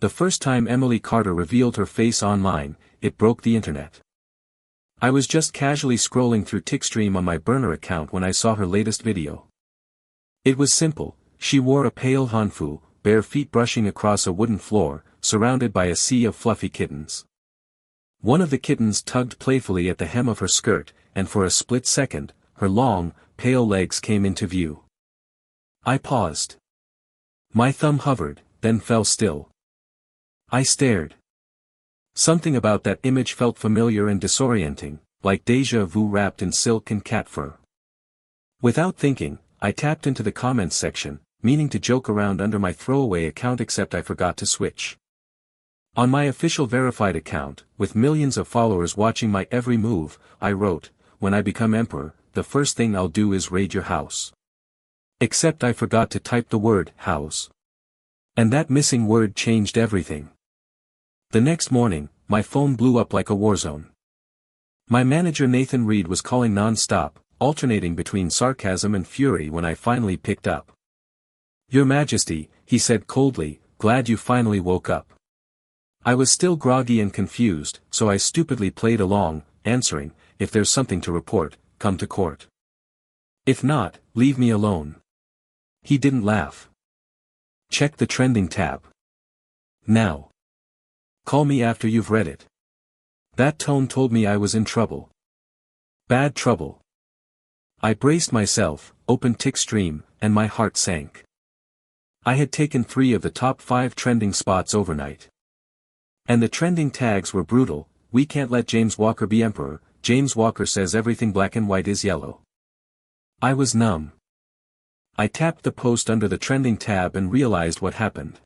the first time Emily Carter revealed her face online, it broke the internet. I was just casually scrolling through Livestream on my burner account when I saw her latest video. It was simple. She wore a pale hanfu, bare feet brushing across a wooden floor, surrounded by a sea of fluffy kittens. One of the kittens tugged playfully at the hem of her skirt, and for a split second, her long, pale legs came into view. I paused. My thumb hovered, then fell still. I stared. Something about that image felt familiar and disorienting, like déjà vu wrapped in silk and cat fur. Without thinking, I tapped into the comments section, meaning to joke around under my throwaway account, except I forgot to switch. On my official verified account, with millions of followers watching my every move, I wrote, "When I become emperor, the first thing I'll do is raid your house." Except I forgot to type the word house. And that missing word changed everything. The next morning, my phone blew up like a war zone. My manager Nathan Reed was calling non-stop, alternating between sarcasm and fury when I finally picked up. "Your Majesty," he said coldly, "glad you finally woke up." I was still groggy and confused, so I stupidly played along, answering, "If there's something to report, come to court. If not, leave me alone." He didn't laugh. "Check the trending tab. Now. Call me after you've read it." That tone told me I was in trouble. Bad trouble. I braced myself, opened Livestream, and my heart sank. I had taken 3 of the top 5 trending spots overnight. And the trending tags were brutal: "We can't let James Walker be emperor, James Walker says everything black and white is yellow." I was numb. I tapped the post under the trending tab and realized what happened.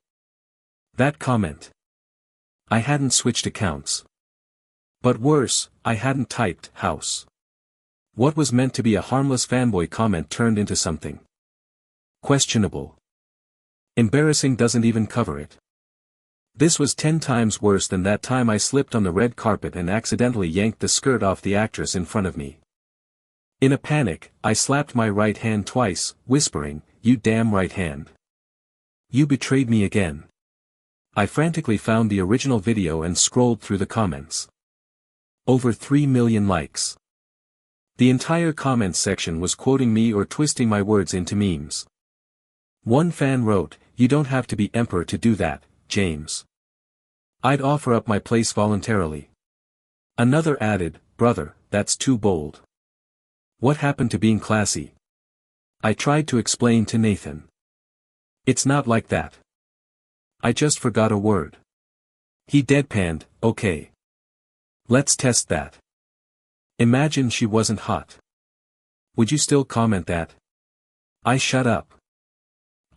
That comment. I hadn't switched accounts. But worse, I hadn't typed house. What was meant to be a harmless fanboy comment turned into something questionable. Embarrassing doesn't even cover it. This was 10 times worse than that time I slipped on the red carpet and accidentally yanked the skirt off the actress in front of me. In a panic, I slapped my right hand twice, whispering, "You damn right hand. You betrayed me again." I frantically found the original video and scrolled through the comments. Over 3 million likes. The entire comments section was quoting me or twisting my words into memes. One fan wrote, "You don't have to be emperor to do that, James. I'd offer up my place voluntarily." Another added, "Brother, that's too bold. What happened to being classy?" I tried to explain to Nathan. "It's not like that. I just forgot a word." He deadpanned, "Okay. Let's test that. Imagine she wasn't hot. Would you still comment that?" I shut up.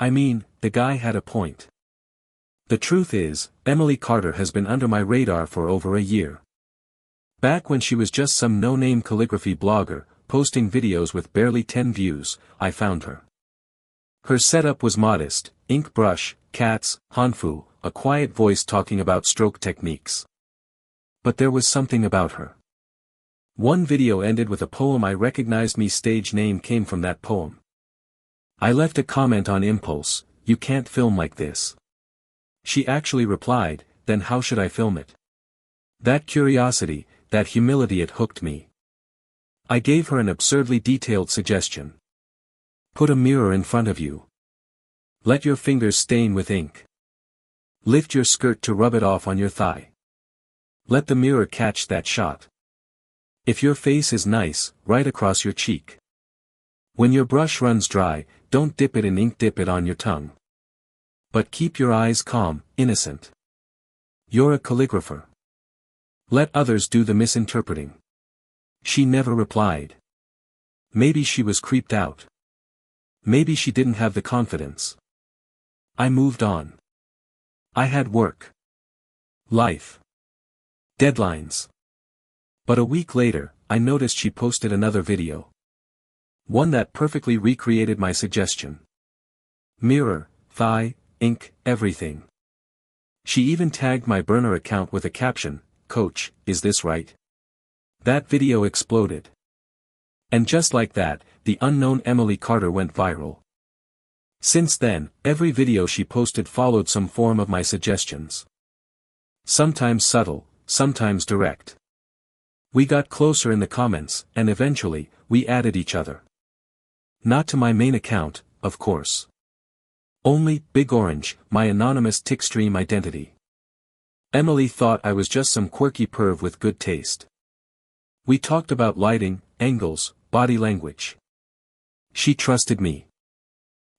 I mean, the guy had a point. The truth is, Emily Carter has been under my radar for over a year. Back when she was just some no-name calligraphy blogger, posting videos with barely 10 views, I found her. Her setup was modest: ink brush, cats, hanfu, a quiet voice talking about stroke techniques. But there was something about her. One video ended with a poem I recognized. My stage name came from that poem. I left a comment on impulse, "You can't film like this." She actually replied, "Then how should I film it?" That curiosity, that humility, it hooked me. I gave her an absurdly detailed suggestion. Put a mirror in front of you. Let your fingers stain with ink. Lift your skirt to rub it off on your thigh. Let the mirror catch that shot. If your face is nice, right across your cheek. When your brush runs dry, don't dip it in ink, dip it on your tongue. But keep your eyes calm, innocent. You're a calligrapher. Let others do the misinterpreting." She never replied. Maybe she was creeped out. Maybe she didn't have the confidence. I moved on. I had work. Life. Deadlines. But a week later, I noticed she posted another video. One that perfectly recreated my suggestion. Mirror, thigh, ink, everything. She even tagged my burner account with a caption, "Coach, is this right?" That video exploded. And just like that, the unknown Emily Carter went viral. Since then, every video she posted followed some form of my suggestions. Sometimes subtle, sometimes direct. We got closer in the comments, and eventually, we added each other. Not to my main account, of course. Only, Big Orange, my anonymous Tickstream identity. Emily thought I was just some quirky perv with good taste. We talked about lighting, angles, body language. She trusted me.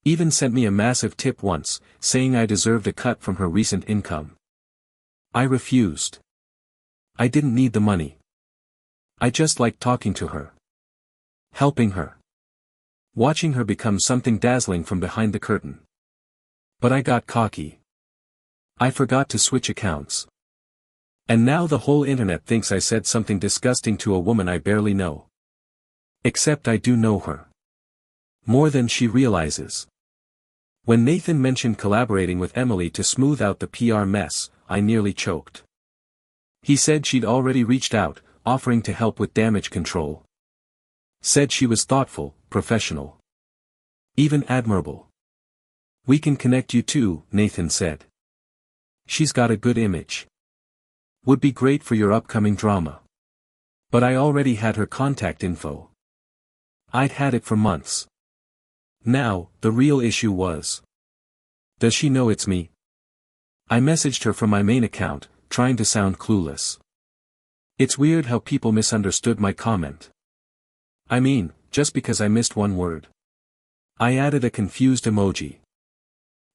Even sent me a massive tip once, saying I deserved a cut from her recent income. I refused. I didn't need the money. I just liked talking to her. Helping her. Watching her become something dazzling from behind the curtain. But I got cocky. I forgot to switch accounts. And now the whole internet thinks I said something disgusting to a woman I barely know. Except I do know her. More than she realizes. When Nathan mentioned collaborating with Emily to smooth out the PR mess, I nearly choked. He said she'd already reached out, offering to help with damage control. Said she was thoughtful, professional. Even admirable. We can connect you too, Nathan said. She's got a good image. Would be great for your upcoming drama. But I already had her contact info. I'd had it for months. Now, the real issue was. Does she know it's me? I messaged her from my main account, trying to sound clueless. It's weird how people misunderstood my comment. I mean, just because I missed one word. I added a confused emoji.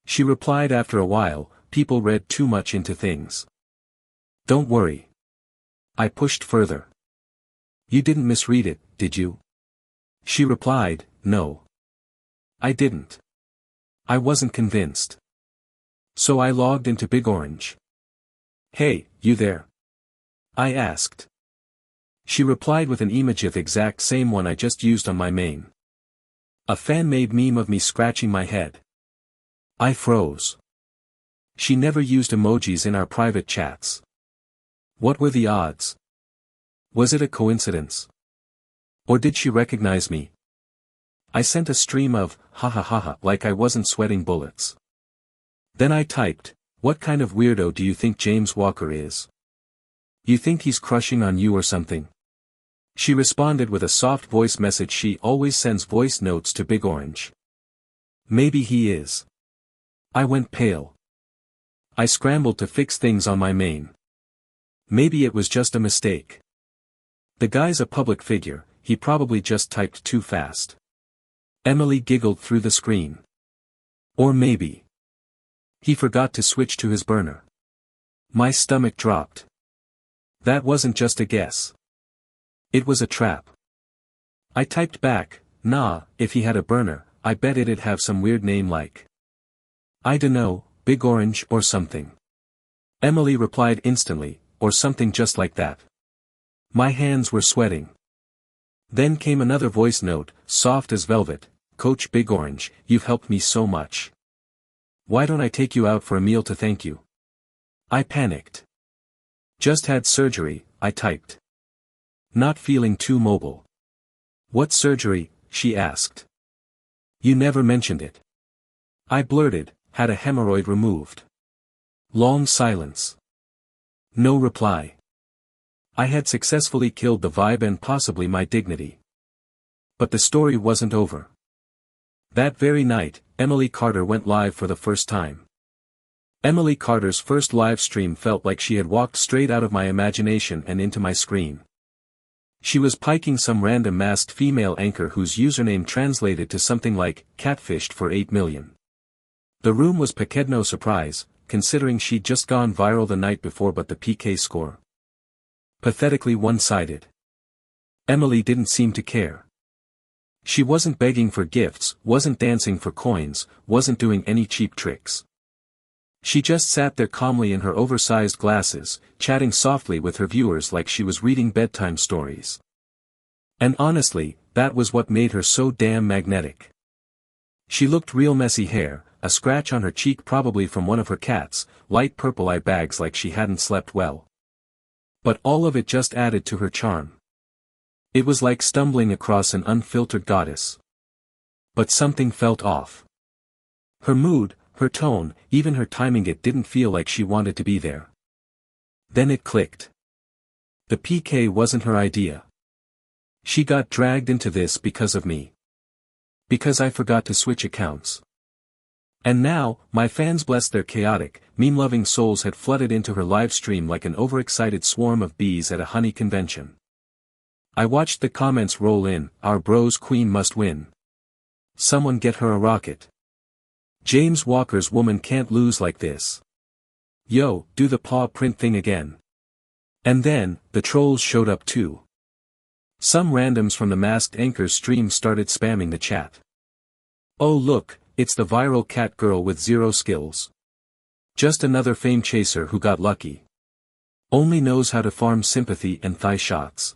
She replied after a while, people read too much into things. Don't worry. I pushed further. You didn't misread it, did you? She replied, no. I didn't. I wasn't convinced. So I logged into Big Orange. Hey, you there? I asked. She replied with an emoji the exact same one I just used on my main. A fan-made meme of me scratching my head. I froze. She never used emojis in our private chats. What were the odds? Was it a coincidence? Or did she recognize me? I sent a stream of, ha ha ha ha, like I wasn't sweating bullets. Then I typed, what kind of weirdo do you think James Walker is? You think he's crushing on you or something? She responded with a soft voice message. She always sends voice notes to Big Orange. Maybe he is. I went pale. I scrambled to fix things on my main. Maybe it was just a mistake. The guy's a public figure, he probably just typed too fast. Emily giggled through the screen. Or maybe he forgot to switch to his burner. My stomach dropped. That wasn't just a guess. It was a trap. I typed back, nah, if he had a burner, I bet it'd have some weird name like, I dunno, Big Orange or something. Emily replied instantly, or something just like that. My hands were sweating. Then came another voice note, soft as velvet, Coach Big Orange, you've helped me so much. Why don't I take you out for a meal to thank you? I panicked. Just had surgery, I typed. Not feeling too mobile. What surgery? She asked. You never mentioned it. I blurted, had a hemorrhoid removed. Long silence. No reply. I had successfully killed the vibe and possibly my dignity. But the story wasn't over. That very night, Emily Carter went live for the first time. Emily Carter's first live stream felt like she had walked straight out of my imagination and into my screen. She was piking some random masked female anchor whose username translated to something like, catfished for 8 million. The room was packed, no surprise, considering she'd just gone viral the night before, but the PK score. Pathetically one-sided. Emily didn't seem to care. She wasn't begging for gifts, wasn't dancing for coins, wasn't doing any cheap tricks. She just sat there calmly in her oversized glasses, chatting softly with her viewers like she was reading bedtime stories. And honestly, that was what made her so damn magnetic. She looked real messy hair, a scratch on her cheek probably from one of her cats, light purple eye bags like she hadn't slept well. But all of it just added to her charm. It was like stumbling across an unfiltered goddess. But something felt off. Her mood, her tone, even her timing, it didn't feel like she wanted to be there. Then it clicked. The PK wasn't her idea. She got dragged into this because of me. Because I forgot to switch accounts. And now, my fans, bless their chaotic, meme-loving souls, had flooded into her live stream like an overexcited swarm of bees at a honey convention. I watched the comments roll in. Our bros queen must win. Someone get her a rocket. James Walker's woman can't lose like this. Yo, do the paw print thing again. And then, the trolls showed up too. Some randoms from the Masked Anchor's stream started spamming the chat. Oh look, it's the viral cat girl with zero skills. Just another fame chaser who got lucky. Only knows how to farm sympathy and thigh shots.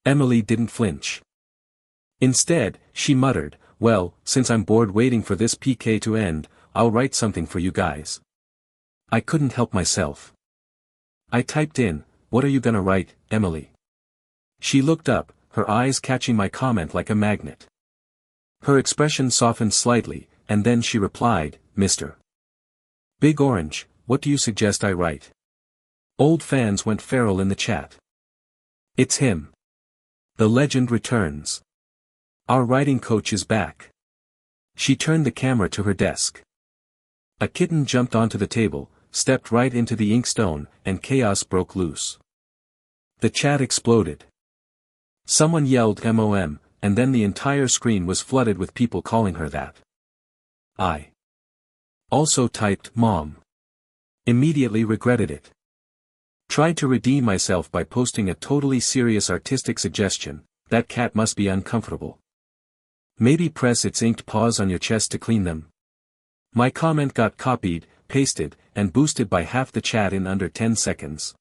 Emily didn't flinch. Instead, she muttered, well, since I'm bored waiting for this PK to end, I'll write something for you guys. I couldn't help myself. I typed in, what are you gonna write, Emily? She looked up, her eyes catching my comment like a magnet. Her expression softened slightly, and then she replied, Mr. Big Orange, what do you suggest I write? Old fans went feral in the chat. It's him. The legend returns. Our writing coach is back. She turned the camera to her desk. A kitten jumped onto the table, stepped right into the inkstone, and chaos broke loose. The chat exploded. Someone yelled MOM, and then the entire screen was flooded with people calling her that. I also typed Mom. Immediately regretted it. Tried to redeem myself by posting a totally serious artistic suggestion, that cat must be uncomfortable. Maybe press its inked paws on your chest to clean them. My comment got copied, pasted, and boosted by half the chat in under 10 seconds.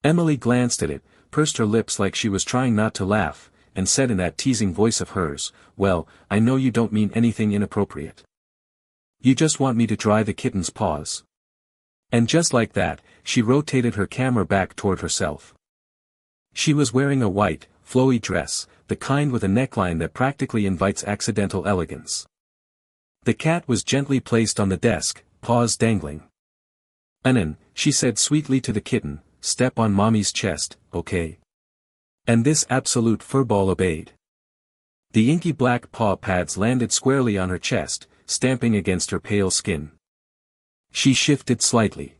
Emily glanced at it, pursed her lips like she was trying not to laugh, and said in that teasing voice of hers, well, I know you don't mean anything inappropriate. You just want me to dry the kitten's paws. And just like that, she rotated her camera back toward herself. She was wearing a white, flowy dress, the kind with a neckline that practically invites accidental elegance. The cat was gently placed on the desk, paws dangling. Anan, she said sweetly to the kitten, step on mommy's chest, okay? And this absolute furball obeyed. The inky black paw pads landed squarely on her chest, stamping against her pale skin. She shifted slightly.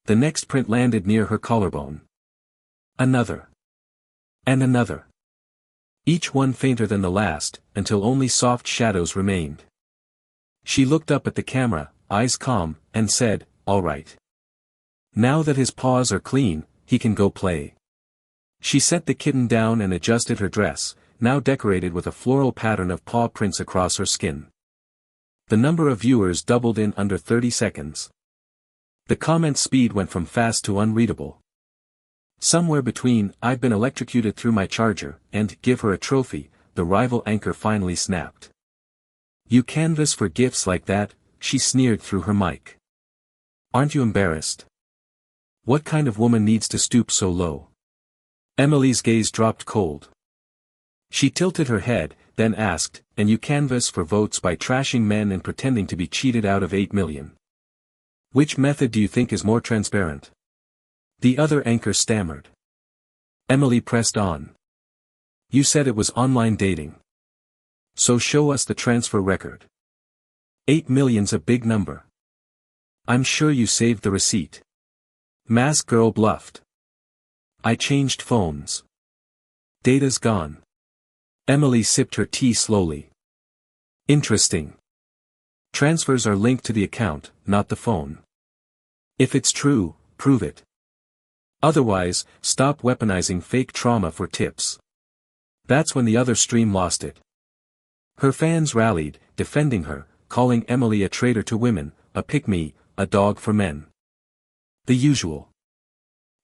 The next print landed near her collarbone. Another. And another. Each one fainter than the last, until only soft shadows remained. She looked up at the camera, eyes calm, and said, all right. Now that his paws are clean, he can go play. She set the kitten down and adjusted her dress, now decorated with a floral pattern of paw prints across her skin. The number of viewers doubled in under 30 seconds. The comment speed went from fast to unreadable. Somewhere between, I've been electrocuted through my charger, and give her a trophy, the rival anchor finally snapped. You canvas for gifts like that, she sneered through her mic. Aren't you embarrassed? What kind of woman needs to stoop so low? Emily's gaze dropped cold. She tilted her head, then asked, and you canvas for votes by trashing men and pretending to be cheated out of 8 million. Which method do you think is more transparent? The other anchor stammered. Emily pressed on. You said it was online dating. So show us the transfer record. 8 million's a big number. I'm sure you saved the receipt. Mask girl bluffed. I changed phones. Data's gone. Emily sipped her tea slowly. Interesting. Transfers are linked to the account, not the phone. If it's true, prove it. Otherwise, stop weaponizing fake trauma for tips. That's when the other stream lost it. Her fans rallied, defending her, calling Emily a traitor to women, a pick-me, a dog for men. The usual.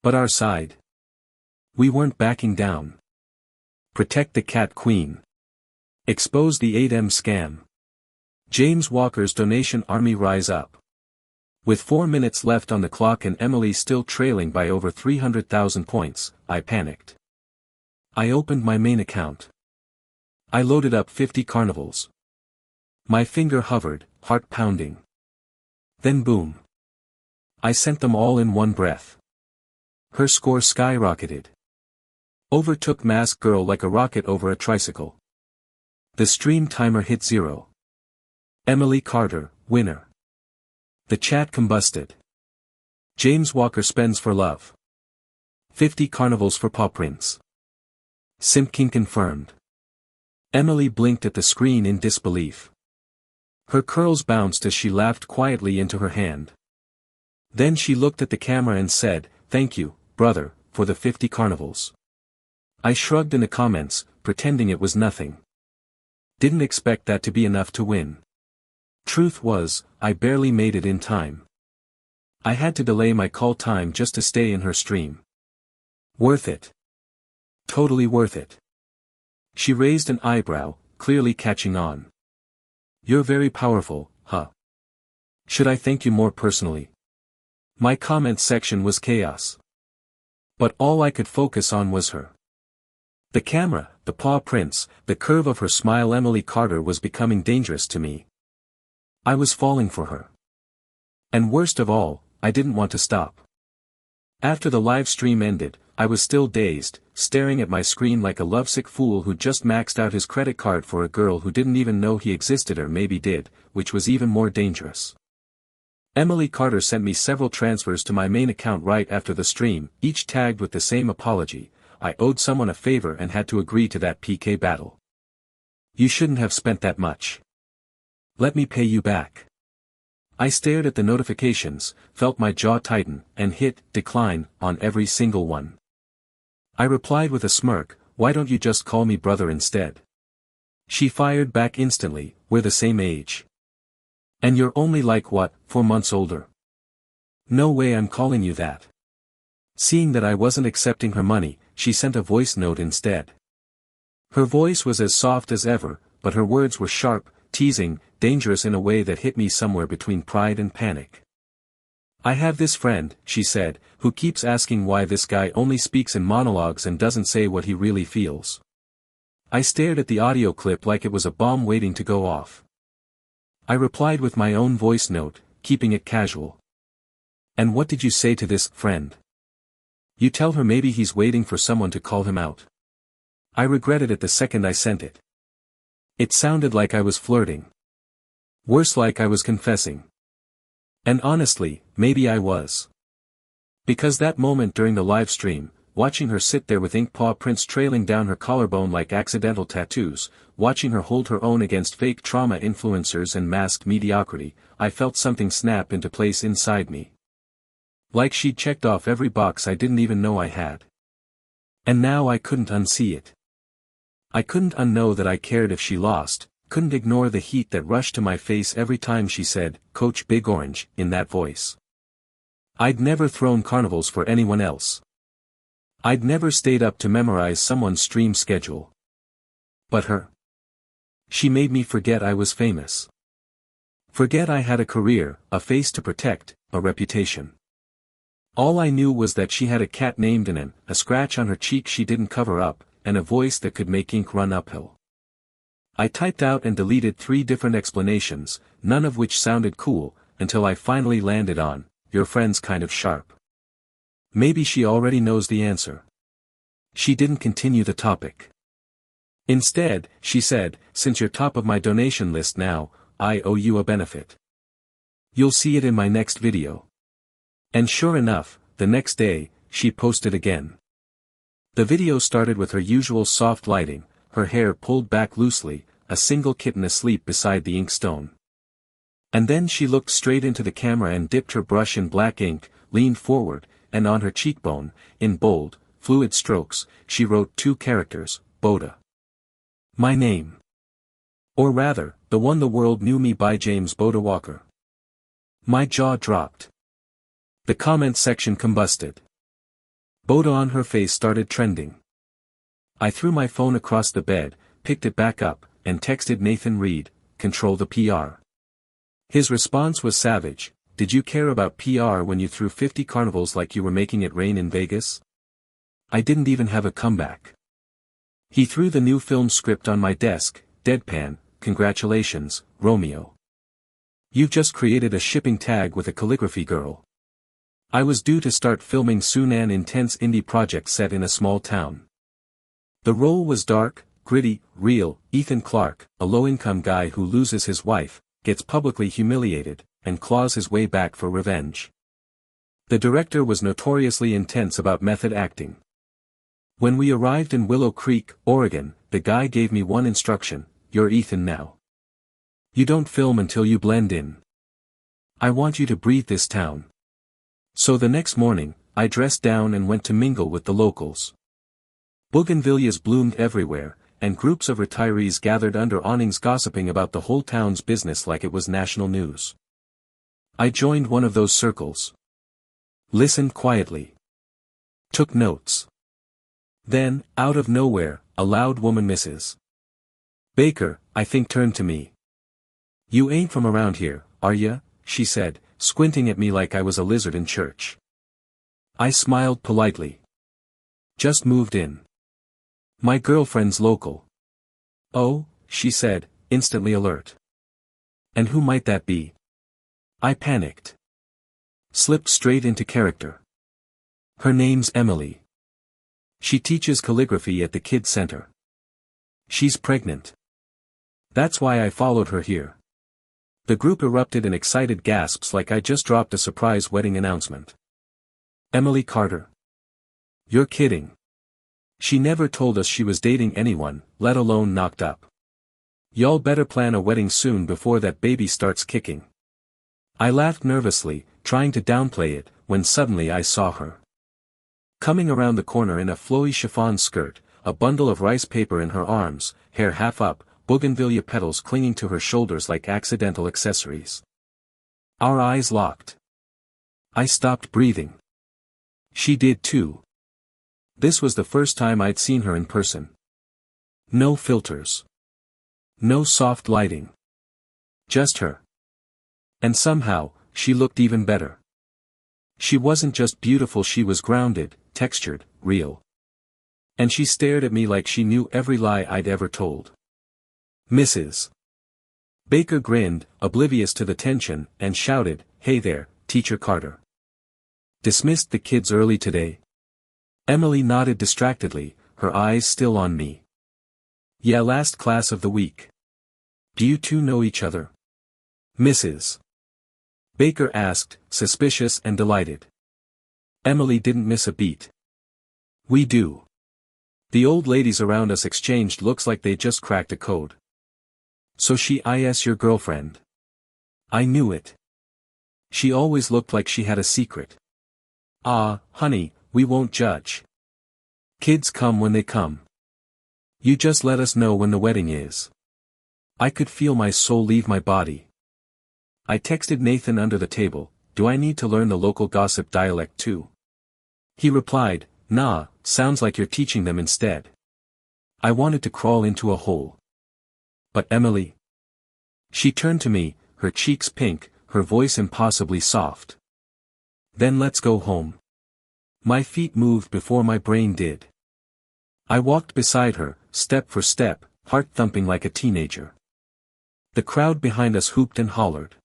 But our side? We weren't backing down. Protect the cat queen. Expose the 8M scam. James Walker's donation army rise up. With 4 minutes left on the clock and Emily still trailing by over 300,000 points, I panicked. I opened my main account. I loaded up 50 carnivals. My finger hovered, heart pounding. Then boom. I sent them all in one breath. Her score skyrocketed. Overtook Masked Girl like a rocket over a tricycle. The stream timer hit 0. Emily Carter, winner. The chat combusted. James Walker spends for love. 50 carnivals for paw prints. Simp King confirmed. Emily blinked at the screen in disbelief. Her curls bounced as she laughed quietly into her hand. Then she looked at the camera and said, "Thank you, brother, for the 50 carnivals." I shrugged in the comments, pretending it was nothing. Didn't expect that to be enough to win. Truth was, I barely made it in time. I had to delay my call time just to stay in her stream. Worth it. Totally worth it. She raised an eyebrow, clearly catching on. You're very powerful, huh? Should I thank you more personally? My comment section was chaos. But all I could focus on was her. The camera, the paw prints, the curve of her smile. Emily Carter was becoming dangerous to me. I was falling for her. And worst of all, I didn't want to stop. After the live stream ended, I was still dazed, staring at my screen like a lovesick fool who just maxed out his credit card for a girl who didn't even know he existed, or maybe did, which was even more dangerous. Emily Carter sent me several transfers to my main account right after the stream, each tagged with the same apology: I owed someone a favor and had to agree to that PK battle. You shouldn't have spent that much. Let me pay you back. I stared at the notifications, felt my jaw tighten, and hit decline on every single one. I replied with a smirk, "Why don't you just call me brother instead?" She fired back instantly, "We're the same age. And you're only like what, 4 months older? No way I'm calling you that." Seeing that I wasn't accepting her money, she sent a voice note instead. Her voice was as soft as ever, but her words were sharp, teasing, dangerous in a way that hit me somewhere between pride and panic. "I have this friend," she said, "who keeps asking why this guy only speaks in monologues and doesn't say what he really feels." I stared at the audio clip like it was a bomb waiting to go off. I replied with my own voice note, keeping it casual. "And what did you say to this friend? You tell her maybe he's waiting for someone to call him out." I regretted it the second I sent it. It sounded like I was flirting. Worse, like I was confessing. And honestly, maybe I was. Because that moment during the live stream, watching her sit there with ink paw prints trailing down her collarbone like accidental tattoos, watching her hold her own against fake trauma influencers and masked mediocrity, I felt something snap into place inside me. Like she'd checked off every box I didn't even know I had. And now I couldn't unsee it. I couldn't unknow that I cared if she lost, couldn't ignore the heat that rushed to my face every time she said, "Coach Big Orange," in that voice. I'd never thrown carnivals for anyone else. I'd never stayed up to memorize someone's stream schedule. But her. She made me forget I was famous. Forget I had a career, a face to protect, a reputation. All I knew was that she had a cat named Anan, a scratch on her cheek she didn't cover up, and a voice that could make ink run uphill. I typed out and deleted 3 different explanations, none of which sounded cool, until I finally landed on, "Your friend's kind of sharp." Maybe she already knows the answer. She didn't continue the topic. Instead, she said, "Since you're top of my donation list now, I owe you a benefit. You'll see it in my next video." And sure enough, the next day, she posted again. The video started with her usual soft lighting, her hair pulled back loosely, a single kitten asleep beside the inkstone. And then she looked straight into the camera and dipped her brush in black ink, leaned forward, and on her cheekbone, in bold, fluid strokes, she wrote 2 characters, Boda. My name. Or rather, the one the world knew me by, James Boda Walker. My jaw dropped. The comment section combusted. Boda on her face started trending. I threw my phone across the bed, picked it back up, and texted Nathan Reed, "Control the PR." His response was savage: "Did you care about PR when you threw 50 carnivals like you were making it rain in Vegas?" I didn't even have a comeback. He threw the new film script on my desk, deadpan, "Congratulations, Romeo." You've just created a shipping tag with a calligraphy girl. I was due to start filming soon, an intense indie project set in a small town. The role was dark, gritty, real. Ethan Clarke, a low-income guy who loses his wife, gets publicly humiliated, and claws his way back for revenge. The director was notoriously intense about method acting. When we arrived in Willow Creek, Oregon, the guy gave me one instruction: you're Ethan now. You don't film until you blend in. I want you to breathe this town. So the next morning, I dressed down and went to mingle with the locals. Bougainvilleas bloomed everywhere, and groups of retirees gathered under awnings gossiping about the whole town's business like it was national news. I joined one of those circles. Listened quietly. Took notes. Then, out of nowhere, a loud woman, Mrs. Baker, I think, turned to me. You ain't from around here, are ya? She said, squinting at me like I was a lizard in church. I smiled politely. Just moved in. My girlfriend's local. Oh, she said, instantly alert. And who might that be? I panicked. Slipped straight into character. Her name's Emily. She teaches calligraphy at the kids' center. She's pregnant. That's why I followed her here. The group erupted in excited gasps like I just dropped a surprise wedding announcement. Emily Carter. You're kidding. She never told us she was dating anyone, let alone knocked up. Y'all better plan a wedding soon before that baby starts kicking. I laughed nervously, trying to downplay it, when suddenly I saw her. Coming around the corner in a flowy chiffon skirt, a bundle of rice paper in her arms, hair half up, bougainvillea petals clinging to her shoulders like accidental accessories. Our eyes locked. I stopped breathing. She did too. This was the first time I'd seen her in person. No filters. No soft lighting. Just her. And somehow, she looked even better. She wasn't just beautiful, she was grounded, textured, real. And she stared at me like she knew every lie I'd ever told. Mrs. Baker grinned, oblivious to the tension, and shouted, "Hey there, Teacher Carter. Dismissed the kids early today?" Emily nodded distractedly, her eyes still on me. "Yeah, last class of the week. Do you two know each other?" Mrs. Baker asked, suspicious and delighted. Emily didn't miss a beat. "We do." The old ladies around us exchanged looks like they just cracked a code. "So she is your girlfriend?" I knew it. She always looked like she had a secret. "Ah, honey, we won't judge. Kids come when they come. You just let us know when the wedding is." I could feel my soul leave my body. I texted Nathan under the table, "Do I need to learn the local gossip dialect too?" He replied, "Nah, sounds like you're teaching them instead." I wanted to crawl into a hole. "But Emily." She turned to me, her cheeks pink, her voice impossibly soft. "Then let's go home." My feet moved before my brain did. I walked beside her, step for step, heart thumping like a teenager. The crowd behind us hooped and hollered.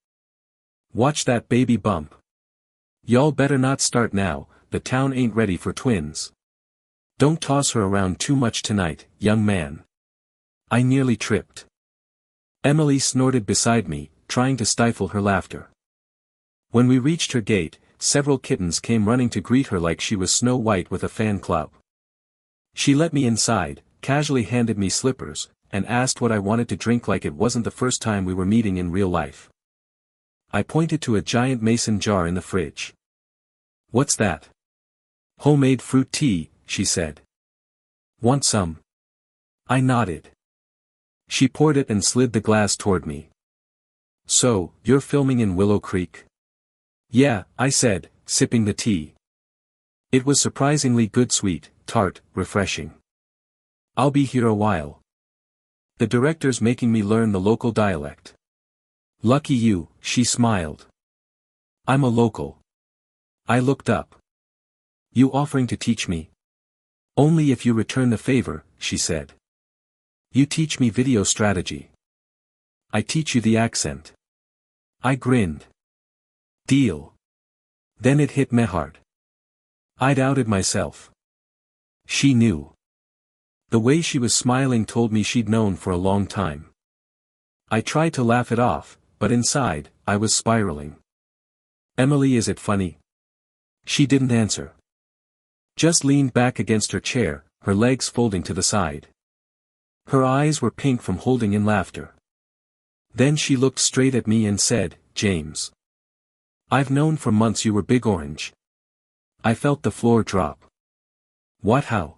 "Watch that baby bump. Y'all better not start now, the town ain't ready for twins. Don't toss her around too much tonight, young man." I nearly tripped. Emily snorted beside me, trying to stifle her laughter. When we reached her gate, several kittens came running to greet her like she was Snow White with a fan club. She let me inside, casually handed me slippers, and asked what I wanted to drink like it wasn't the first time we were meeting in real life. I pointed to a giant mason jar in the fridge. "What's that?" "Homemade fruit tea," she said. "Want some?" I nodded. She poured it and slid the glass toward me. "So, you're filming in Willow Creek?" "Yeah," I said, sipping the tea. It was surprisingly good, sweet, tart, refreshing. "I'll be here a while. The director's making me learn the local dialect." "Lucky you," she smiled. "I'm a local." I looked up. "You offering to teach me?" "Only if you return the favor," she said. "You teach me video strategy. I teach you the accent." I grinned. Deal. Then it hit me hard. I'd outed myself. She knew. The way she was smiling told me she'd known for a long time. I tried to laugh it off, but inside, I was spiraling. Emily, is it funny? She didn't answer. Just leaned back against her chair, her legs folding to the side. Her eyes were pink from holding in laughter. Then she looked straight at me and said, James. I've known for months you were big orange. I felt the floor drop. What, how?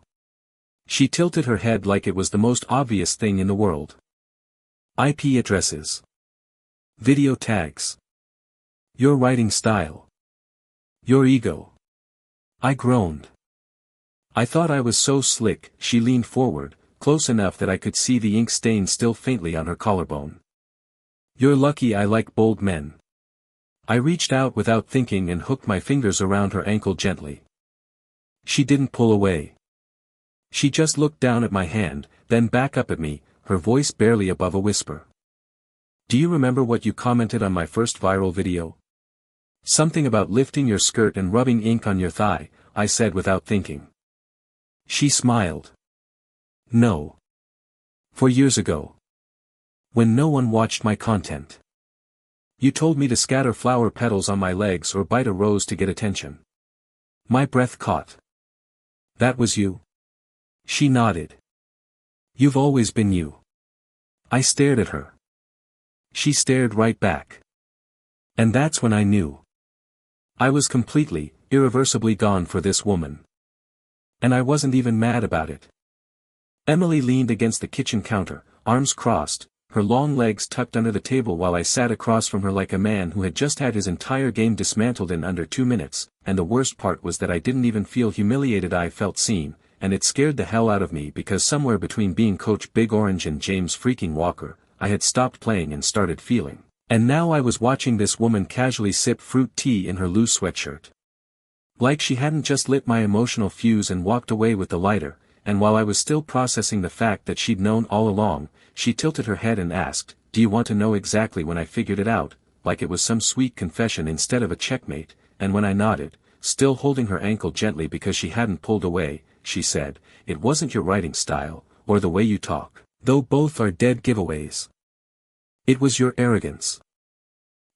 She tilted her head like it was the most obvious thing in the world. IP addresses. Video tags. Your writing style. Your ego. I groaned. I thought I was so slick. She leaned forward, close enough that I could see the ink stain still faintly on her collarbone. You're lucky I like bold men. I reached out without thinking and hooked my fingers around her ankle gently. She didn't pull away. She just looked down at my hand, then back up at me, her voice barely above a whisper. Do you remember what you commented on my first viral video? Something about lifting your skirt and rubbing ink on your thigh, I said without thinking. She smiled. No. 4 years ago. When no one watched my content. You told me to scatter flower petals on my legs or bite a rose to get attention. My breath caught. That was you? She nodded. You've always been you. I stared at her. She stared right back. And that's when I knew. I was completely, irreversibly gone for this woman. And I wasn't even mad about it. Emily leaned against the kitchen counter, arms crossed, her long legs tucked under the table while I sat across from her like a man who had just had his entire game dismantled in under 2 minutes, and the worst part was that I didn't even feel humiliated. I felt seen, and it scared the hell out of me because somewhere between being Coach Big Orange and James freaking Walker, I had stopped playing and started feeling. And now I was watching this woman casually sip fruit tea in her loose sweatshirt. Like she hadn't just lit my emotional fuse and walked away with the lighter, and while I was still processing the fact that she'd known all along, she tilted her head and asked, do you want to know exactly when I figured it out, like it was some sweet confession instead of a checkmate, and when I nodded, still holding her ankle gently because she hadn't pulled away, she said, it wasn't your writing style, or the way you talk, though both are dead giveaways. It was your arrogance.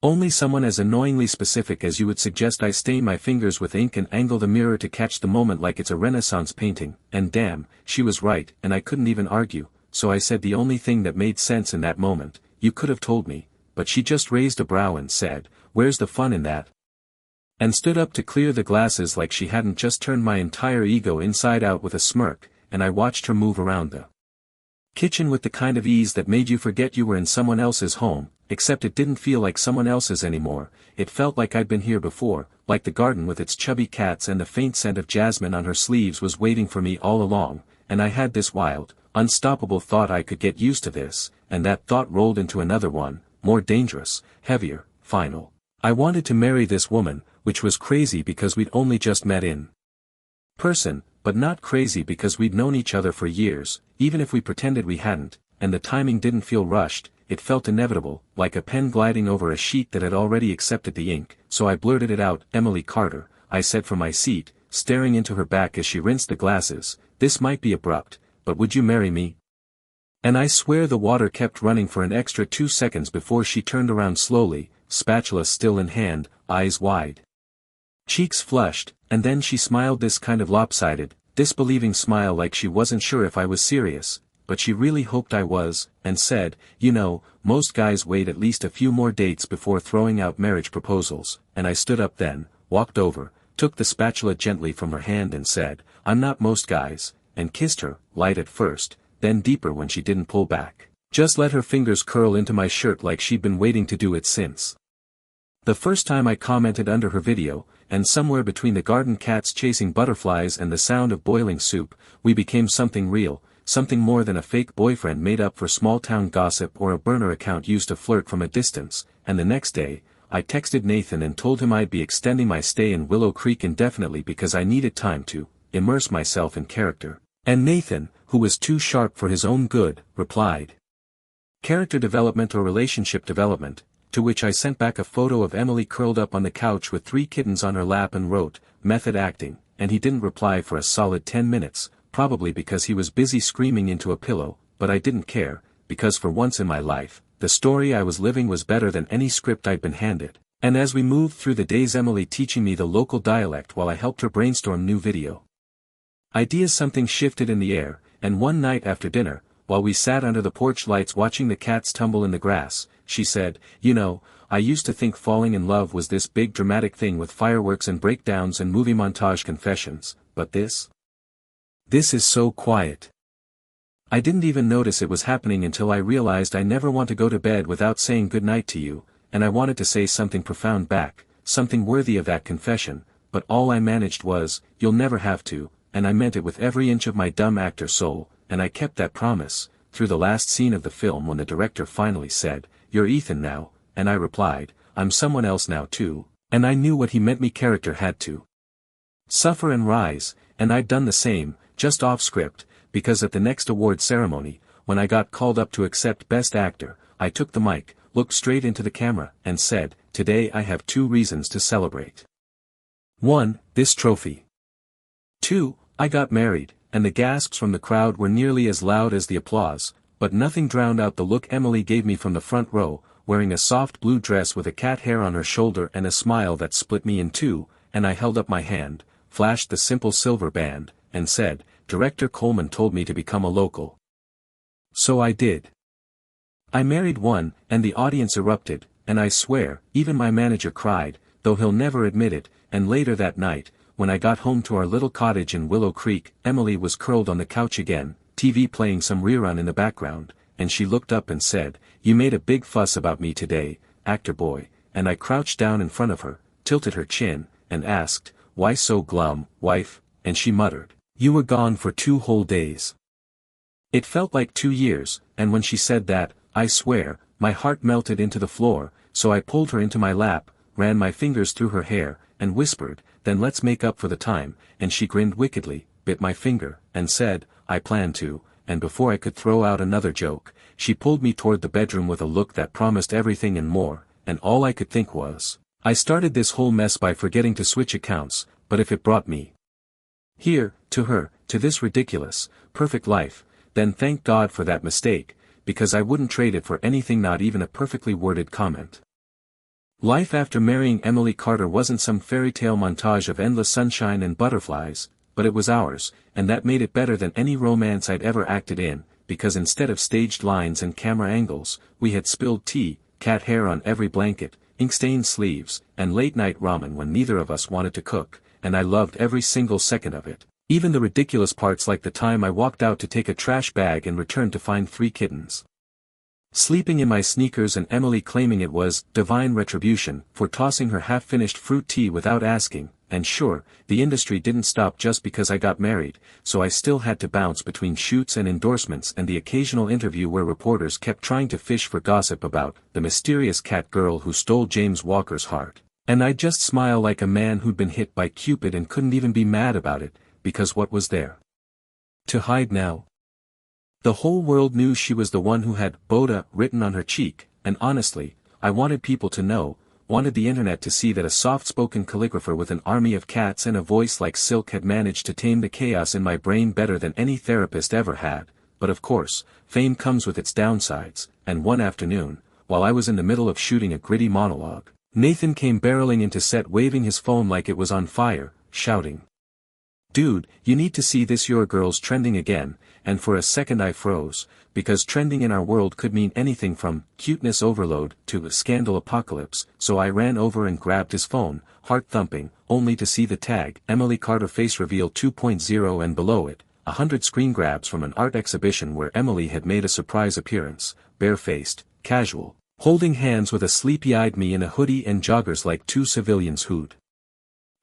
Only someone as annoyingly specific as you would suggest I stain my fingers with ink and angle the mirror to catch the moment like it's a Renaissance painting, and damn, she was right, and I couldn't even argue, so I said the only thing that made sense in that moment, you could have told me, but she just raised a brow and said, where's the fun in that? And stood up to clear the glasses like she hadn't just turned my entire ego inside out with a smirk, and I watched her move around the kitchen with the kind of ease that made you forget you were in someone else's home, except it didn't feel like someone else's anymore, it felt like I'd been here before, like the garden with its chubby cats and the faint scent of jasmine on her sleeves was waiting for me all along, and I had this wild, unstoppable thought I could get used to this, and that thought rolled into another one, more dangerous, heavier, final. I wanted to marry this woman, which was crazy because we'd only just met in person, but not crazy because we'd known each other for years, even if we pretended we hadn't, and the timing didn't feel rushed, it felt inevitable, like a pen gliding over a sheet that had already accepted the ink, so I blurted it out, Emily Carter, I said from my seat, staring into her back as she rinsed the glasses, this might be abrupt, but would you marry me? And I swear the water kept running for an extra 2 seconds before she turned around slowly, spatula still in hand, eyes wide. Cheeks flushed, and then she smiled this kind of lopsided, disbelieving smile like she wasn't sure if I was serious, but she really hoped I was, and said, you know, most guys wait at least a few more dates before throwing out marriage proposals, and I stood up then, walked over, took the spatula gently from her hand and said, I'm not most guys, and kissed her, light at first, then deeper when she didn't pull back. Just let her fingers curl into my shirt like she'd been waiting to do it since the first time I commented under her video, and somewhere between the garden cats chasing butterflies and the sound of boiling soup, we became something real, something more than a fake boyfriend made up for small-town gossip or a burner account used to flirt from a distance, and the next day, I texted Nathan and told him I'd be extending my stay in Willow Creek indefinitely because I needed time to immerse myself in character. And Nathan, who was too sharp for his own good, replied, character development or relationship development, to which I sent back a photo of Emily curled up on the couch with 3 kittens on her lap and wrote, "Method acting," and he didn't reply for a solid 10 minutes, probably because he was busy screaming into a pillow, but I didn't care, because for once in my life, the story I was living was better than any script I'd been handed. And as we moved through the days, Emily teaching me the local dialect while I helped her brainstorm new video ideas, something shifted in the air, and one night after dinner, while we sat under the porch lights watching the cats tumble in the grass, she said, "You know, I used to think falling in love was this big dramatic thing with fireworks and breakdowns and movie montage confessions, but this is so quiet. I didn't even notice it was happening until I realized I never want to go to bed without saying goodnight to you, and I wanted to say something profound back, something worthy of that confession, but all I managed was, 'You'll never have to,' and I meant it with every inch of my dumb actor soul, and I kept that promise, through the last scene of the film when the director finally said, 'You're Ethan now,' and I replied, 'I'm someone else now too,' and I knew what he meant. Me character had to suffer and rise, and I'd done the same, just off script, because at the next award ceremony, when I got called up to accept Best Actor, I took the mic, looked straight into the camera, and said, 'Today I have 2 reasons to celebrate. 1, this trophy. 2, I got married,' and the gasps from the crowd were nearly as loud as the applause, but nothing drowned out the look Emily gave me from the front row, wearing a soft blue dress with a cat hair on her shoulder and a smile that split me in 2, and I held up my hand, flashed the simple silver band, and said, 'Director Coleman told me to become a local.' So I did. I married one, and the audience erupted, and I swear, even my manager cried, though he'll never admit it, and later that night, when I got home to our little cottage in Willow Creek, Emily was curled on the couch again, TV playing some rerun in the background, and she looked up and said, 'You made a big fuss about me today, actor boy,' and I crouched down in front of her, tilted her chin, and asked, 'Why so glum, wife?' and she muttered, 'You were gone for 2 whole days.' It felt like 2 years, and when she said that, I swear, my heart melted into the floor, so I pulled her into my lap, ran my fingers through her hair, and whispered, 'Then let's make up for the time,' and she grinned wickedly, bit my finger, and said, 'I plan to,' and before I could throw out another joke, she pulled me toward the bedroom with a look that promised everything and more, and all I could think was, I started this whole mess by forgetting to switch accounts, but if it brought me here, to her, to this ridiculous, perfect life, then thank God for that mistake, because I wouldn't trade it for anything, not even a perfectly worded comment. Life after marrying Emily Carter wasn't some fairy tale montage of endless sunshine and butterflies, but it was ours, and that made it better than any romance I'd ever acted in, because instead of staged lines and camera angles, we had spilled tea, cat hair on every blanket, ink-stained sleeves, and late-night ramen when neither of us wanted to cook, and I loved every single second of it. Even the ridiculous parts, like the time I walked out to take a trash bag and returned to find 3 kittens sleeping in my sneakers, and Emily claiming it was divine retribution for tossing her half-finished fruit tea without asking, and sure, the industry didn't stop just because I got married, so I still had to bounce between shoots and endorsements and the occasional interview where reporters kept trying to fish for gossip about the mysterious cat girl who stole James Walker's heart, and I'd just smile like a man who'd been hit by Cupid and couldn't even be mad about it, because what was there to hide now? The whole world knew she was the one who had Boda written on her cheek, and honestly, I wanted people to know, wanted the internet to see that a soft-spoken calligrapher with an army of cats and a voice like silk had managed to tame the chaos in my brain better than any therapist ever had, but of course, fame comes with its downsides, and one afternoon, while I was in the middle of shooting a gritty monologue, Nathan came barreling into set waving his phone like it was on fire, shouting, "Dude, you need to see this, your girl's trending again," and for a second I froze, because trending in our world could mean anything from cuteness overload to scandal apocalypse, so I ran over and grabbed his phone, heart thumping, only to see the tag, Emily Carter Face Reveal 2.0, and below it, 100 screen grabs from an art exhibition where Emily had made a surprise appearance, barefaced, casual, holding hands with a sleepy-eyed me in a hoodie and joggers like 2 civilians who'd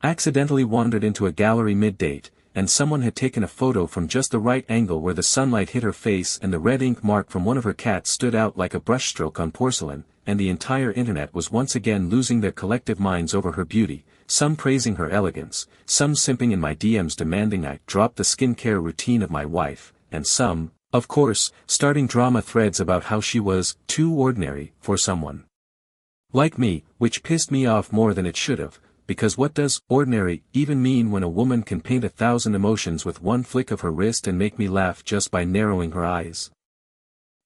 accidentally wandered into a gallery mid-date, and someone had taken a photo from just the right angle where the sunlight hit her face and the red ink mark from one of her cats stood out like a brushstroke on porcelain, and the entire internet was once again losing their collective minds over her beauty, some praising her elegance, some simping in my DMs demanding I drop the skincare routine of my wife, and some, of course, starting drama threads about how she was too ordinary for someone Like me, which pissed me off more than it should have, because what does ordinary even mean when a woman can paint 1,000 emotions with one flick of her wrist and make me laugh just by narrowing her eyes?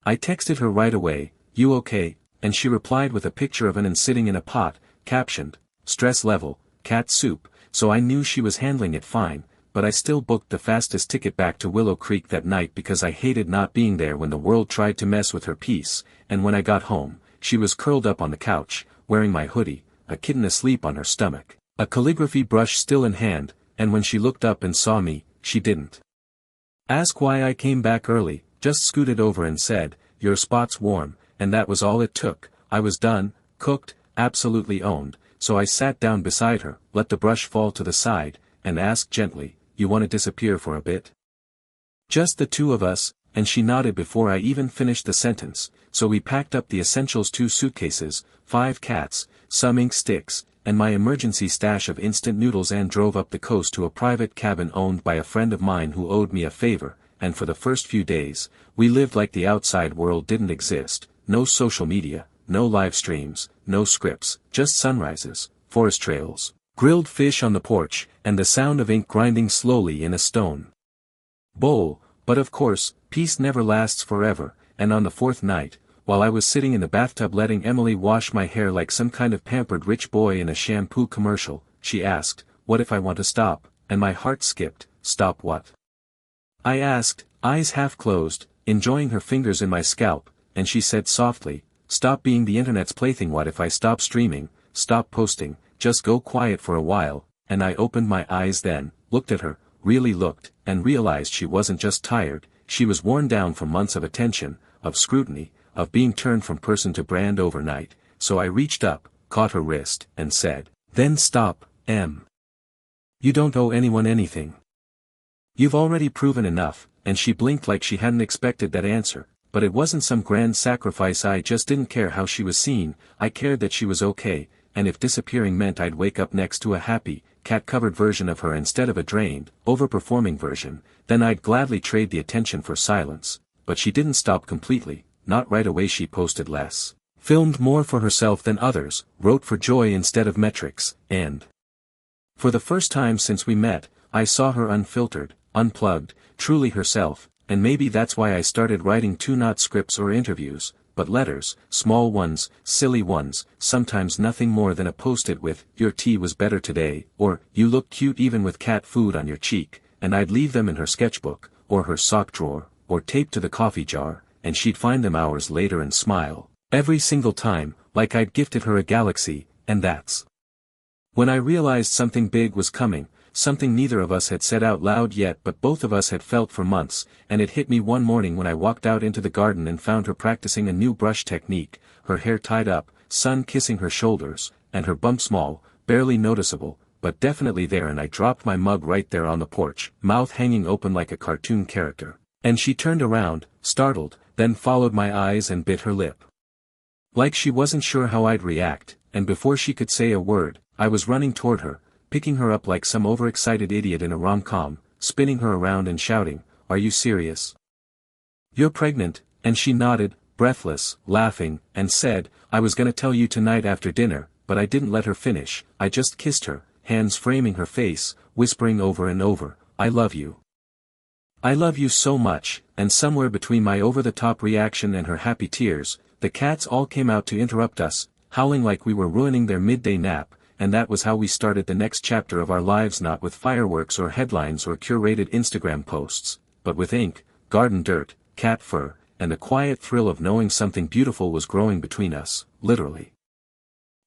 I texted her right away, "You okay?" and she replied with a picture of an ant sitting in a pot, captioned, "Stress level, cat soup," so I knew she was handling it fine, but I still booked the fastest ticket back to Willow Creek that night because I hated not being there when the world tried to mess with her peace, and when I got home, she was curled up on the couch, wearing my hoodie, a kitten asleep on her stomach, a calligraphy brush still in hand, and when she looked up and saw me, she didn't ask why I came back early, just scooted over and said, "Your spot's warm," and that was all it took. I was done, cooked, absolutely owned, so I sat down beside her, let the brush fall to the side, and asked gently, "You want to disappear for a bit?" Just the two of us, and she nodded before I even finished the sentence, so we packed up the essentials: 2 suitcases, 5 cats, some ink sticks, and my emergency stash of instant noodles and drove up the coast to a private cabin owned by a friend of mine who owed me a favor, and for the first few days, we lived like the outside world didn't exist, no social media, no live streams, no scripts, just sunrises, forest trails, grilled fish on the porch, and the sound of ink grinding slowly in a stone bowl. But of course, peace never lasts forever, and on the 4th night, while I was sitting in the bathtub letting Emily wash my hair like some kind of pampered rich boy in a shampoo commercial, she asked, "What if I want to stop?" And my heart skipped. "Stop what?" I asked, eyes half closed, enjoying her fingers in my scalp, and she said softly, "Stop being the internet's plaything. What if I stop streaming, stop posting, just go quiet for a while?" And I opened my eyes then, looked at her, really looked, and realized she wasn't just tired, she was worn down from months of attention, of scrutiny, of being turned from person to brand overnight, so I reached up, caught her wrist, and said, "Then stop, Em. You don't owe anyone anything. You've already proven enough," and she blinked like she hadn't expected that answer, but it wasn't some grand sacrifice. I just didn't care how she was seen, I cared that she was okay, and if disappearing meant I'd wake up next to a happy, cat-covered version of her instead of a drained, overperforming version, then I'd gladly trade the attention for silence. But she didn't stop completely. Not right away. She posted less, filmed more for herself than others, wrote for joy instead of metrics, and for the first time since we met, I saw her unfiltered, unplugged, truly herself, and maybe that's why I started writing too, not scripts or interviews, but letters, small ones, silly ones, sometimes nothing more than a post-it with, "Your tea was better today," or, "You look cute even with cat food on your cheek," and I'd leave them in her sketchbook, or her sock drawer, or taped to the coffee jar, and she'd find them hours later and smile, every single time, like I'd gifted her a galaxy, and that's when I realized something big was coming, something neither of us had said out loud yet but both of us had felt for months, and it hit me one morning when I walked out into the garden and found her practicing a new brush technique, her hair tied up, sun kissing her shoulders, and her bump small, barely noticeable, but definitely there, and I dropped my mug right there on the porch, mouth hanging open like a cartoon character. And she turned around, startled, then followed my eyes and bit her lip. Like she wasn't sure how I'd react, and before she could say a word, I was running toward her, picking her up like some overexcited idiot in a rom-com, spinning her around and shouting, "Are you serious? You're pregnant?" And she nodded, breathless, laughing, and said, "I was gonna tell you tonight after dinner," but I didn't let her finish. I just kissed her, hands framing her face, whispering over and over, "I love you. I love you so much," and somewhere between my over-the-top reaction and her happy tears, the cats all came out to interrupt us, howling like we were ruining their midday nap, and that was how we started the next chapter of our lives, not with fireworks or headlines or curated Instagram posts, but with ink, garden dirt, cat fur, and the quiet thrill of knowing something beautiful was growing between us, literally.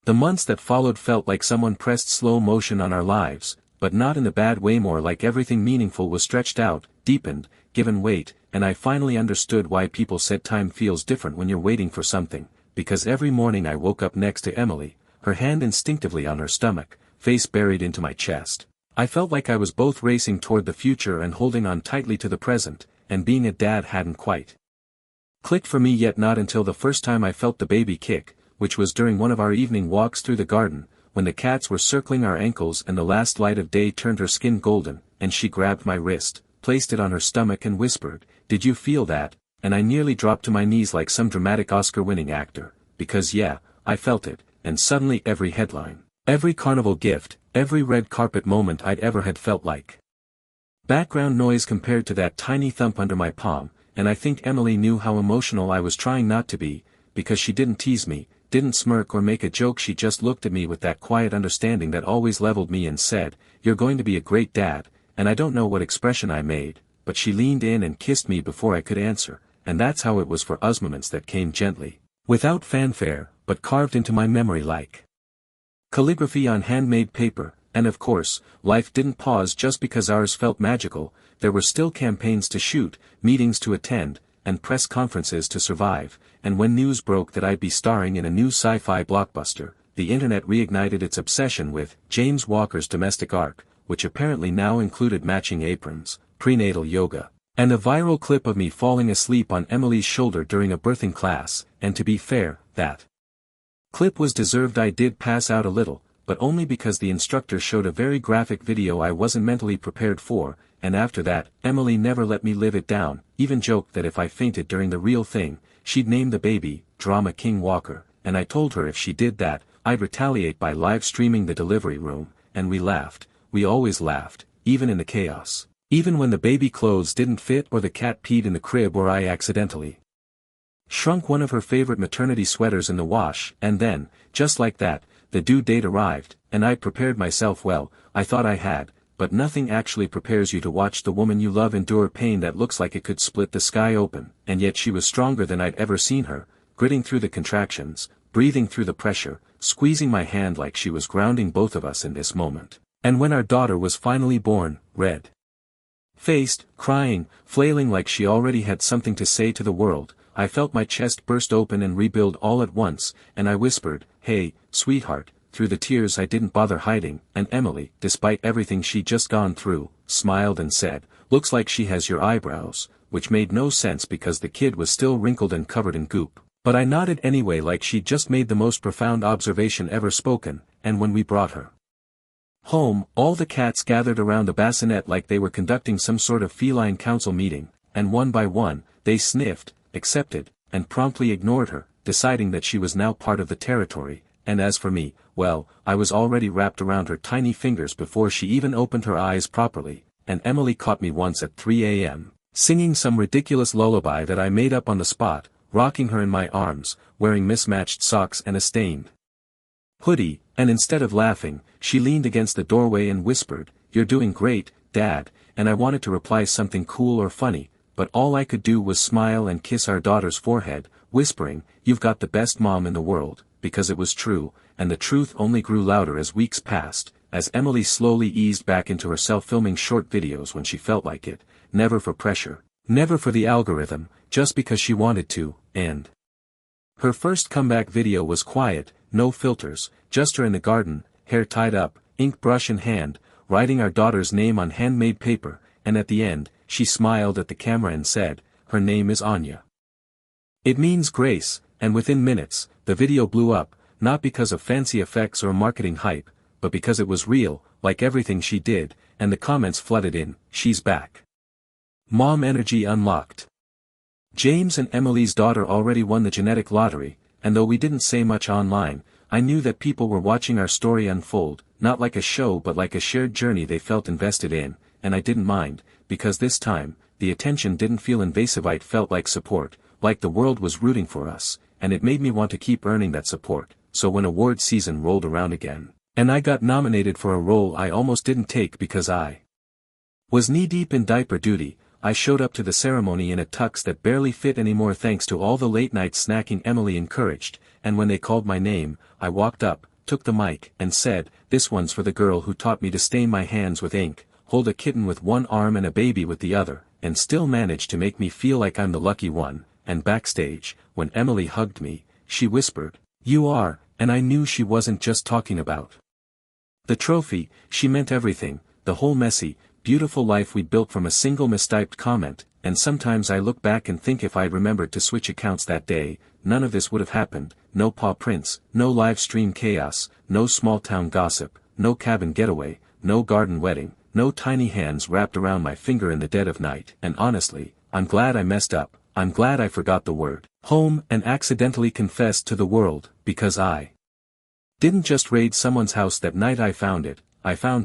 The months that followed felt like someone pressed slow motion on our lives, but not in the bad way, more like everything meaningful was stretched out, deepened, given weight, and I finally understood why people said time feels different when you're waiting for something, because every morning I woke up next to Emily, her hand instinctively on her stomach, face buried into my chest. I felt like I was both racing toward the future and holding on tightly to the present, and being a dad hadn't quite clicked for me yet, not until the first time I felt the baby kick, which was during one of our evening walks through the garden, when the cats were circling our ankles and the last light of day turned her skin golden, and she grabbed my wrist, placed it on her stomach and whispered, "Did you feel that?" And I nearly dropped to my knees like some dramatic Oscar-winning actor, because yeah, I felt it, and suddenly every headline, every carnival gift, every red carpet moment I'd ever had felt like background noise compared to that tiny thump under my palm. And I think Emily knew how emotional I was trying not to be, because she didn't tease me, didn't smirk or make a joke. She just looked at me with that quiet understanding that always leveled me and said, "You're going to be a great dad," and I don't know what expression I made, but she leaned in and kissed me before I could answer, and that's how it was for us. Moments that came gently, without fanfare, but carved into my memory like calligraphy on handmade paper. And of course, life didn't pause just because ours felt magical. There were still campaigns to shoot, meetings to attend, and press conferences to survive, and when news broke that I'd be starring in a new sci-fi blockbuster, the internet reignited its obsession with James Walker's domestic arc, which apparently now included matching aprons, prenatal yoga, and a viral clip of me falling asleep on Emily's shoulder during a birthing class. And to be fair, that clip was deserved. I did pass out a little, but only because the instructor showed a very graphic video I wasn't mentally prepared for, and after that, Emily never let me live it down, even joked that if I fainted during the real thing, she'd name the baby, Drama King Walker, and I told her if she did that, I'd retaliate by live streaming the delivery room, and we laughed. We always laughed, even in the chaos. Even when the baby clothes didn't fit or the cat peed in the crib or I accidentally shrunk one of her favorite maternity sweaters in the wash. And then, just like that, the due date arrived, and I prepared myself well. I thought I had, but nothing actually prepares you to watch the woman you love endure pain that looks like it could split the sky open. And yet she was stronger than I'd ever seen her, gritting through the contractions, breathing through the pressure, squeezing my hand like she was grounding both of us in this moment. And when our daughter was finally born, red-faced, crying, flailing like she already had something to say to the world, I felt my chest burst open and rebuild all at once, and I whispered, "Hey, sweetheart," through the tears I didn't bother hiding. And Emily, despite everything she'd just gone through, smiled and said, "Looks like she has your eyebrows," which made no sense because the kid was still wrinkled and covered in goop. But I nodded anyway like she'd just made the most profound observation ever spoken. And when we brought her home, all the cats gathered around the bassinet like they were conducting some sort of feline council meeting, and one by one, they sniffed, accepted, and promptly ignored her, deciding that she was now part of the territory. And as for me, well, I was already wrapped around her tiny fingers before she even opened her eyes properly. And Emily caught me once at 3 a.m., singing some ridiculous lullaby that I made up on the spot, rocking her in my arms, wearing mismatched socks and a stained hoodie, and instead of laughing, she leaned against the doorway and whispered, "You're doing great, Dad," and I wanted to reply something cool or funny, but all I could do was smile and kiss our daughter's forehead, whispering, "You've got the best mom in the world," because it was true, and the truth only grew louder as weeks passed, as Emily slowly eased back into herself filming short videos when she felt like it, never for pressure, never for the algorithm, just because she wanted to. And her first comeback video was quiet, no filters, just her in the garden, hair tied up, ink brush in hand, writing our daughter's name on handmade paper, and at the end, she smiled at the camera and said, "Her name is Anya. It means grace," and within minutes, the video blew up, not because of fancy effects or marketing hype, but because it was real, like everything she did, and the comments flooded in, "She's back. Mom energy unlocked. James and Emily's daughter already won the genetic lottery," and though we didn't say much online, I knew that people were watching our story unfold, not like a show but like a shared journey they felt invested in, and I didn't mind, because this time, the attention didn't feel invasive. It felt like support, like the world was rooting for us, and it made me want to keep earning that support. So when award season rolled around again, and I got nominated for a role I almost didn't take because I was knee-deep in diaper duty, I showed up to the ceremony in a tux that barely fit anymore thanks to all the late-night snacking Emily encouraged, and when they called my name, I walked up, took the mic, and said, "This one's for the girl who taught me to stain my hands with ink, hold a kitten with one arm and a baby with the other, and still managed to make me feel like I'm the lucky one." And backstage, when Emily hugged me, she whispered, "You are," and I knew she wasn't just talking about the trophy. She meant everything, the whole messy, beautiful life we built from a single mistyped comment. And sometimes I look back and think if I'd remembered to switch accounts that day, none of this would have happened. No paw prints, no live stream chaos, no small town gossip, no cabin getaway, no garden wedding, no tiny hands wrapped around my finger in the dead of night. And honestly, I'm glad I messed up. I'm glad I forgot the word home and accidentally confessed to the world, because I Didn't just raid someone's house that night. I found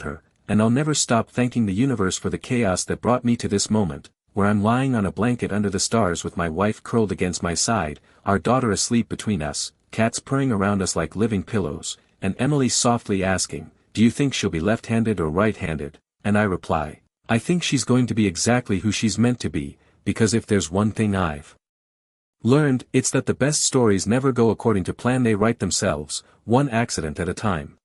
her, and I'll never stop thanking the universe for the chaos that brought me to this moment, where I'm lying on a blanket under the stars with my wife curled against my side, our daughter asleep between us, cats purring around us like living pillows, and Emily softly asking, "Do you think she'll be left-handed or right-handed?" And I reply, "I think she's going to be exactly who she's meant to be, because if there's one thing I've learned, it's that the best stories never go according to plan. They write themselves, one accident at a time."